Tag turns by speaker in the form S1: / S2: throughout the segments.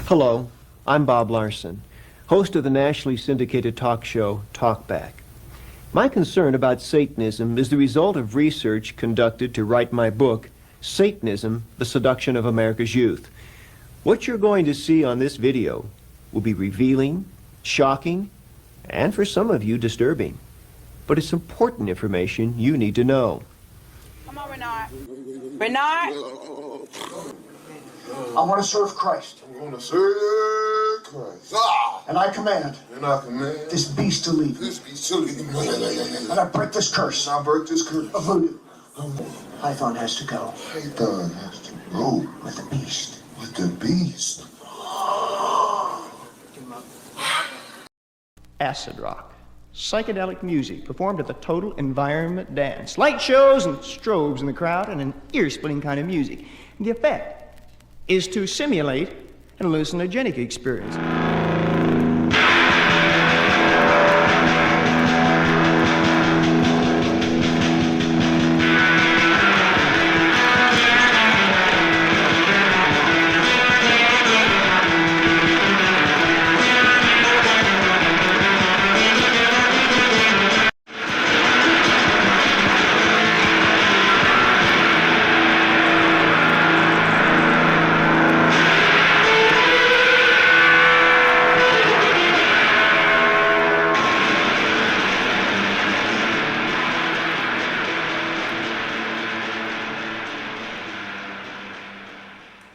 S1: Hello, I'm Bob Larson, host of the nationally syndicated talk show Talkback. My concern about Satanism is the result of research conducted to write my book, Satanism, The Seduction of America's Youth. What you're going to see on this video will be revealing, shocking, and for some of you, disturbing. But it's important information you need to know.
S2: Come on, Renard. Renard!
S3: I want to serve Christ.
S4: I want to serve Christ.
S3: And I command.
S4: This
S3: beast to leave.
S4: This beast to leave.
S3: And I break this curse.
S4: And I break this curse.
S3: Of voodoo. Python has to go.
S4: Python has to go.
S3: With the beast.
S4: With the beast.
S5: Acid rock, psychedelic music performed at the Total Environment Dance. Light shows and strobes in the crowd and an ear-splitting kind of music. And the effect is to simulate an hallucinogenic experience.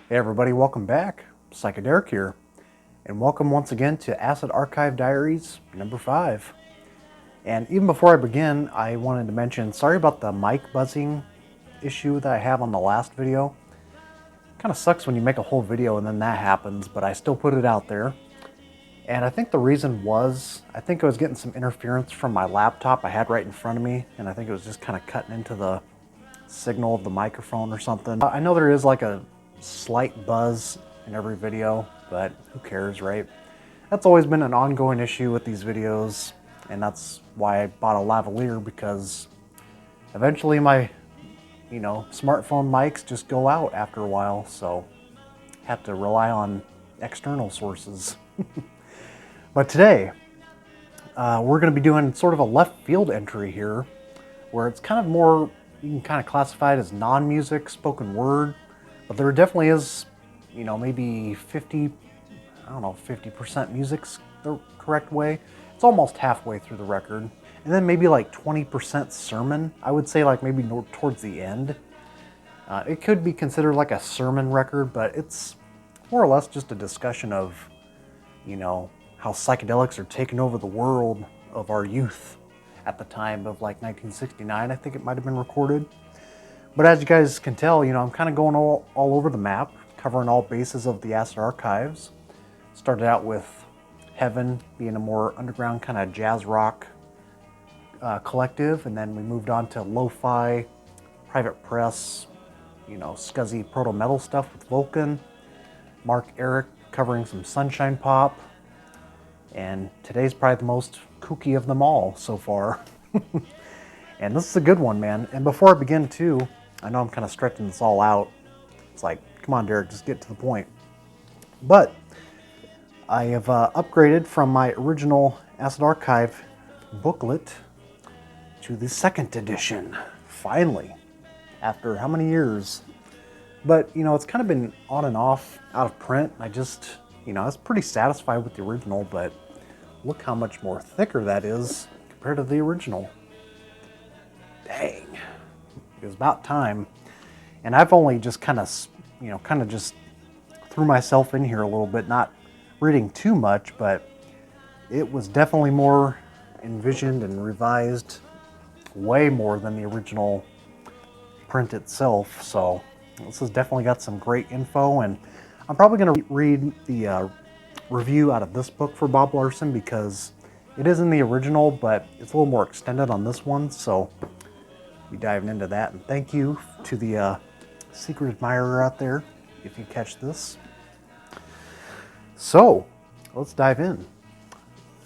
S6: Hey everybody, welcome back. Psychedelic here, and welcome once again to Acid Archive Diaries number 5. And even before I begin, I wanted to mention, sorry about the mic buzzing issue that I have on the last video. Kind of sucks when you make a whole video and then that happens, but I still put it out there. And I think the reason was, I think I was getting some interference from my laptop I had right in front of me, and I think it was just kind of cutting into the signal of the microphone or something. I know there is like a slight buzz in every video, but who cares, right? That's always been an ongoing issue with these videos, and that's why I bought a lavalier, because eventually my, smartphone mics just go out after a while, so I have to rely on external sources. But today, we're going to be doing sort of a left field entry here, where it's kind of more, you can kind of classify it as non-music, spoken word. But there definitely is, maybe 50% music's the correct way. It's almost halfway through the record. And then maybe like 20% sermon. I would say like maybe towards the end. It could be considered like a sermon record, but it's more or less just a discussion of, how psychedelics are taking over the world of our youth at the time of like 1969, I think it might have been recorded. But as you guys can tell, I'm kind of going all over the map, covering all bases of the Acid Archives. Started out with Heaven being a more underground kind of jazz rock collective, and then we moved on to lo-fi, Private Press, scuzzy proto-metal stuff with Vulcan, Mark Eric covering some Sunshine Pop, and today's probably the most kooky of them all so far. And this is a good one, man. And before I begin too, I know I'm kind of stretching this all out. It's like, come on, Derek, just get to the point. But I have upgraded from my original Acid Archive booklet to the second edition, finally, after how many years? But, it's kind of been on and off, out of print. I just, I was pretty satisfied with the original, but look how much more thicker that is compared to the original. Dang. It was about time. And I've only just kind of just threw myself in here a little bit, not reading too much, but it was definitely more envisioned and revised, way more than the original print itself. So this has definitely got some great info, and I'm probably going to read the review out of this book for Bob Larson, because it is in the original, but it's a little more extended on this one, so be diving into that. And thank you to the secret admirer out there if you catch this. So let's dive in.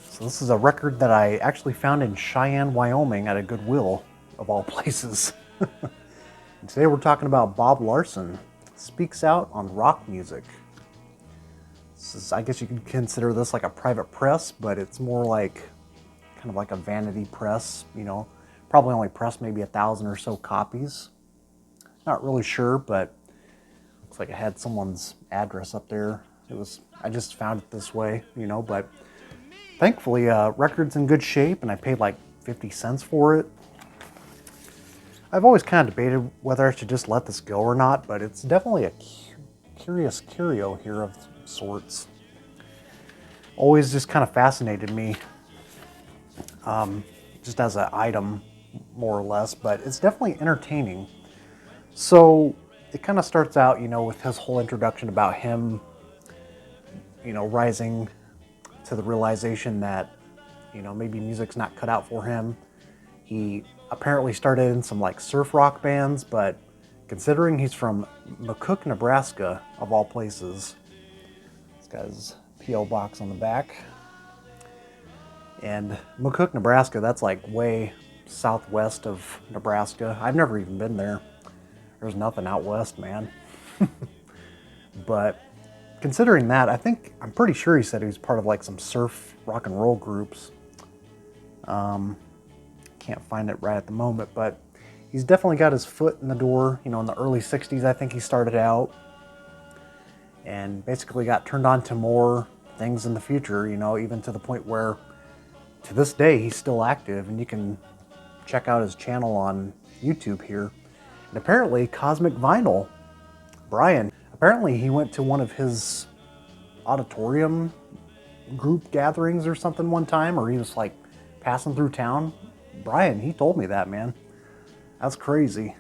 S6: So this is a record that I actually found in Cheyenne, Wyoming at a Goodwill, of all places. And today we're talking about Bob Larson, Speaks Out on Rock Music. I guess you could consider this like a private press, but it's more like kind of like a vanity press, you know. Probably only pressed maybe 1,000 or so copies. Not really sure, but looks like it had someone's address up there. I just found it this way, you know, but thankfully record's in good shape, and I paid like 50 cents for it. I've always kind of debated whether I should just let this go or not, but it's definitely a curious curio here of sorts. Always just kind of fascinated me, just as an item, more or less, but it's definitely entertaining. So it kind of starts out, you know, with his whole introduction about him, you know, rising to the realization that, you know, maybe music's not cut out for him. He apparently started in some like surf rock bands, but considering he's from McCook, Nebraska, of all places, this guy's P.O. box on the back. And McCook, Nebraska, that's like way southwest of Nebraska. I've never even been there. There's nothing out west, man. But considering that, I'm pretty sure he said he was part of like some surf rock and roll groups. Can't find it right at the moment, but he's definitely got his foot in the door. You know, in the early 60s, I think he started out, and basically got turned on to more things in the future, you know, even to the point where to this day he's still active, and you can check out his channel on YouTube here. And apparently Cosmic Vinyl, Brian, apparently he went to one of his auditorium group gatherings or something one time, or he was like passing through town. Brian, he told me that, man. That's crazy.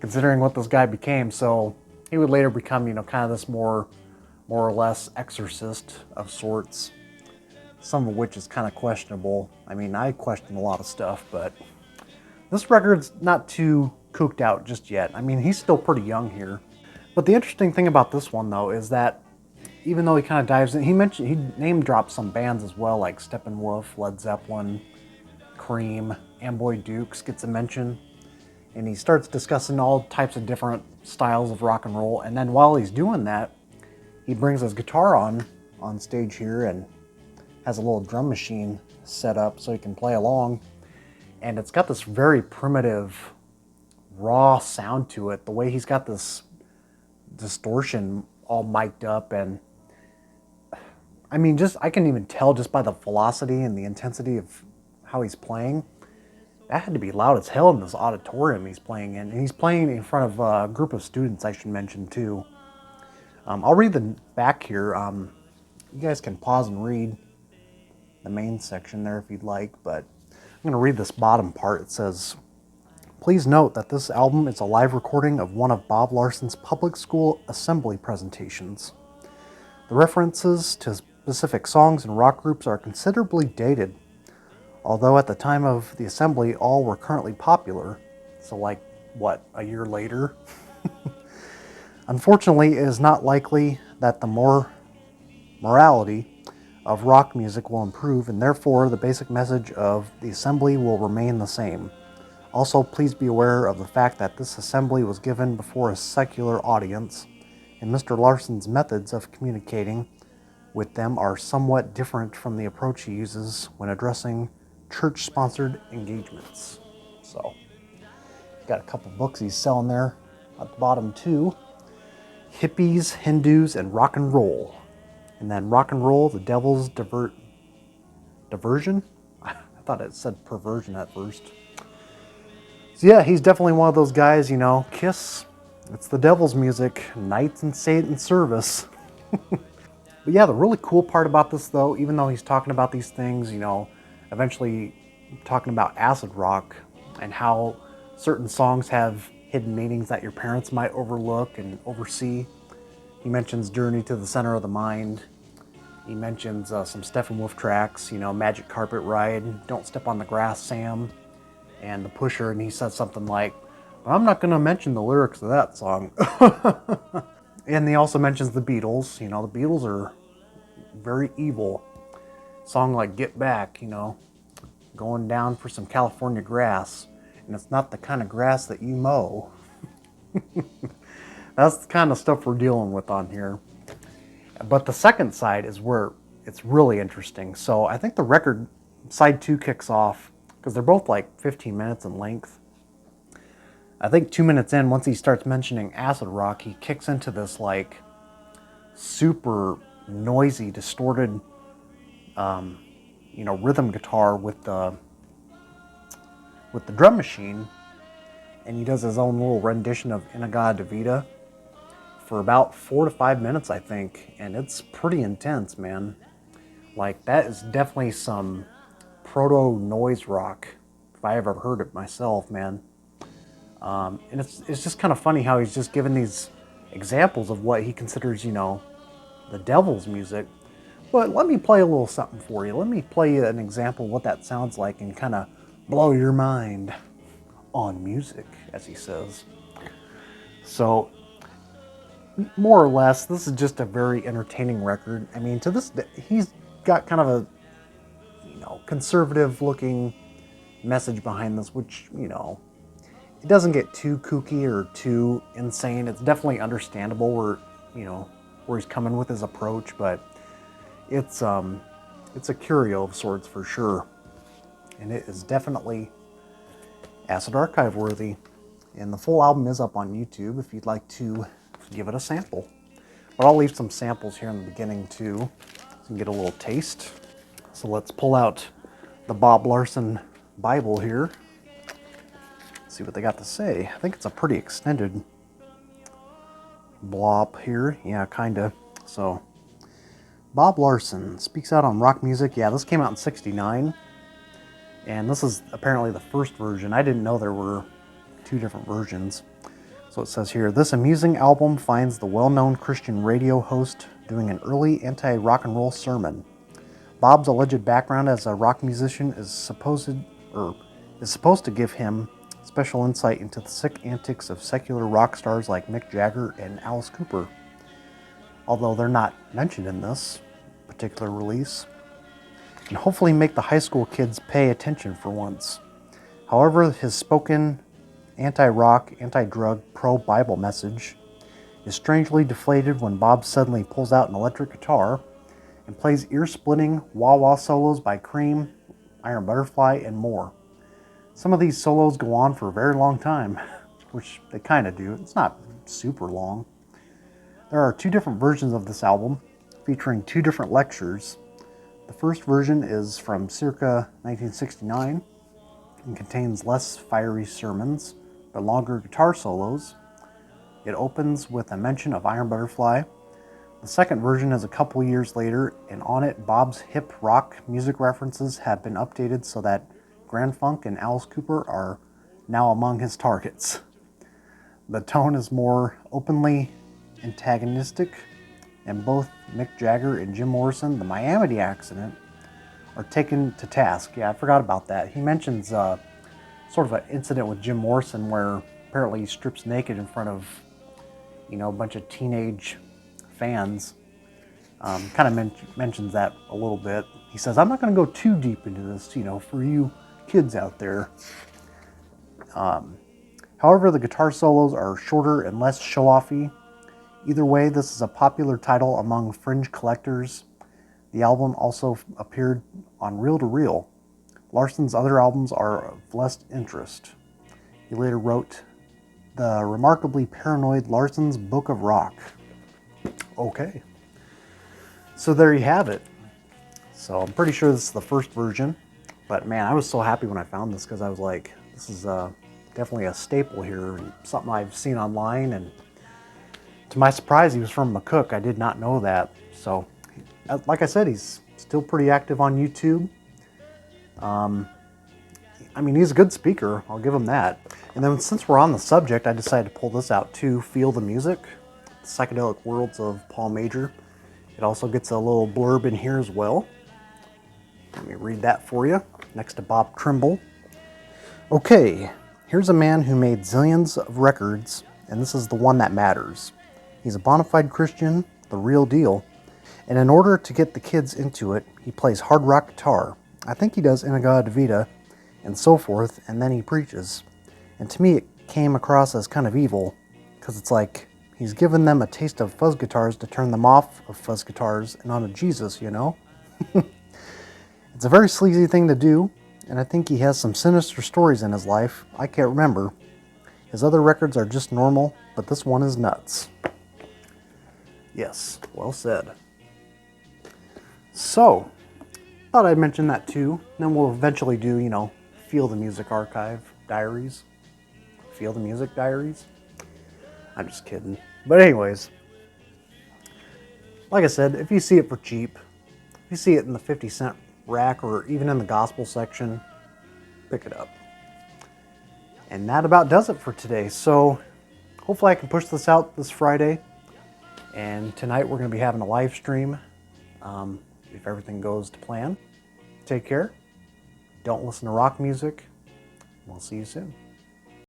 S6: Considering what this guy became. So he would later become, you know, kind of this more or less exorcist of sorts. Some of which is kind of questionable. I mean, I question a lot of stuff, but this record's not too cooked out just yet. I mean, he's still pretty young here. But the interesting thing about this one, though, is that even though he kind of dives in, he name dropped some bands as well, like Steppenwolf, Led Zeppelin, Cream, Amboy Dukes gets a mention. And he starts discussing all types of different styles of rock and roll. And then while he's doing that, he brings his guitar on stage here and has a little drum machine set up so he can play along. And it's got this very primitive, raw sound to it. The way he's got this distortion all mic'd up, and I mean, I can even tell just by the velocity and the intensity of how he's playing. That had to be loud as hell in this auditorium he's playing in. And he's playing in front of a group of students, I should mention, too. I'll read the back here. You guys can pause and read the main section there if you'd like, but I'm going to read this bottom part. It says, "Please note that this album is a live recording of one of Bob Larson's public school assembly presentations. The references to specific songs and rock groups are considerably dated, although at the time of the assembly all were currently popular." So like, what, a year later? "Unfortunately, it is not likely that the morality of rock music will improve, and therefore the basic message of the assembly will remain the same. Also, please be aware of the fact that this assembly was given before a secular audience, and Mr. Larson's methods of communicating with them are somewhat different from the approach he uses when addressing church-sponsored engagements." So, got a couple books he's selling there at the bottom too. Hippies, Hindus, and Rock and Roll. And then Rock and Roll, the Devil's Diversion? I thought it said perversion at first. So yeah, he's definitely one of those guys, you know, Kiss, it's the devil's music, Knights in Satan's service. But yeah, the really cool part about this, though, even though he's talking about these things, you know, eventually talking about acid rock and how certain songs have hidden meanings that your parents might overlook and oversee. He mentions Journey to the Center of the Mind. He mentions some Steppenwolf tracks, you know, Magic Carpet Ride, Don't Step on the Grass, Sam, and The Pusher, and he says something like, "I'm not going to mention the lyrics of that song." And he also mentions the Beatles. You know, the Beatles are very evil. Song like Get Back, you know, going down for some California grass, and it's not the kind of grass that you mow. That's the kind of stuff we're dealing with on here. But the second side is where it's really interesting. So I think the record, side 2 kicks off, because they're both like 15 minutes in length. I think 2 minutes in, once he starts mentioning acid rock, he kicks into this like super noisy, distorted, rhythm guitar with the drum machine, and he does his own little rendition of Inagada Vita for about 4 to 5 minutes, I think, and it's pretty intense, man. Like, that is definitely some proto noise rock, if I ever heard it myself, man. And it's just kind of funny how he's just given these examples of what he considers, the devil's music. But let me play a little something for you. Let me play you an example of what that sounds like and kind of blow your mind on music, as he says. So, more or less, this is just a very entertaining record. I mean, to this day, he's got kind of a, conservative-looking message behind this, which, it doesn't get too kooky or too insane. It's definitely understandable where he's coming with his approach, but it's a curio of sorts for sure. And it is definitely Acid Archive worthy. And the full album is up on YouTube if you'd like to give it a sample. But I'll leave some samples here in the beginning too, so you can get a little taste. So let's pull out the Bob Larson Bible here. See what they got to say. I think it's a pretty extended blob here. Yeah, kinda. So, Bob Larson speaks out on rock music. Yeah, this came out in '69. And this is apparently the first version. I didn't know there were 2 different versions. So it says here, this amusing album finds the well-known Christian radio host doing an early anti-rock and roll sermon. Bob's alleged background as a rock musician is supposed to give him special insight into the sick antics of secular rock stars like Mick Jagger and Alice Cooper, although they're not mentioned in this particular release, and hopefully make the high school kids pay attention for once. However, his spoken anti-rock, anti-drug, pro-Bible message is strangely deflated when Bob suddenly pulls out an electric guitar and plays ear-splitting wah-wah solos by Cream, Iron Butterfly, and more. Some of these solos go on for a very long time, which they kind of do. It's not super long. There are 2 different versions of this album, featuring 2 different lectures. The first version is from circa 1969 and contains less fiery sermons, but longer guitar solos. It opens with a mention of Iron Butterfly. The second version is a couple years later, and on it, Bob's hip rock music references have been updated so that Grand Funk and Alice Cooper are now among his targets. The tone is more openly antagonistic, and both Mick Jagger and Jim Morrison, the Miami accident, are taken to task. Yeah, I forgot about that. He mentions sort of an incident with Jim Morrison where apparently he strips naked in front of, a bunch of teenage fans. Kind of mentions that a little bit. He says, I'm not going to go too deep into this, for you kids out there. However, the guitar solos are shorter and less show-offy. Either way, this is a popular title among fringe collectors. The album also appeared on Reel to Reel. Larson's other albums are of less interest. He later wrote the remarkably paranoid Larson's Book of Rock. Okay. So there you have it. So I'm pretty sure this is the first version. But man, I was so happy when I found this because I was like, this is definitely a staple here and something I've seen online. And to my surprise, he was from McCook. I did not know that. So, like I said, he's still pretty active on YouTube. I mean, he's a good speaker. I'll give him that. And then since we're on the subject, I decided to pull this out too. Feel the Music, The Psychedelic Worlds of Paul Major. It also gets a little blurb in here as well. Let me read that for you, next to Bob Trimble. Okay, here's a man who made zillions of records, and this is the one that matters. He's a bona fide Christian, the real deal, and in order to get the kids into it, he plays hard rock guitar. I think he does Inagada Vita and so forth, and then he preaches. And to me, it came across as kind of evil, because it's like, He's given them a taste of fuzz guitars to turn them off of fuzz guitars and onto Jesus, you know? It's a very sleazy thing to do, and I think he has some sinister stories in his life. I can't remember. His other records are just normal, but this one is nuts. Yes, well said. So, thought I'd mention that too. Then we'll eventually do, you know, Feel the Music Archive Diaries. Feel the Music Diaries? I'm just kidding. But anyways, like I said, if you see it for cheap, if you see it in the 50-cent rack or even in the gospel section, pick it up. And that about does it for today. So hopefully I can push this out this Friday. And tonight we're going to be having a live stream, if everything goes to plan. Take care. Don't listen to rock music. We'll see you soon.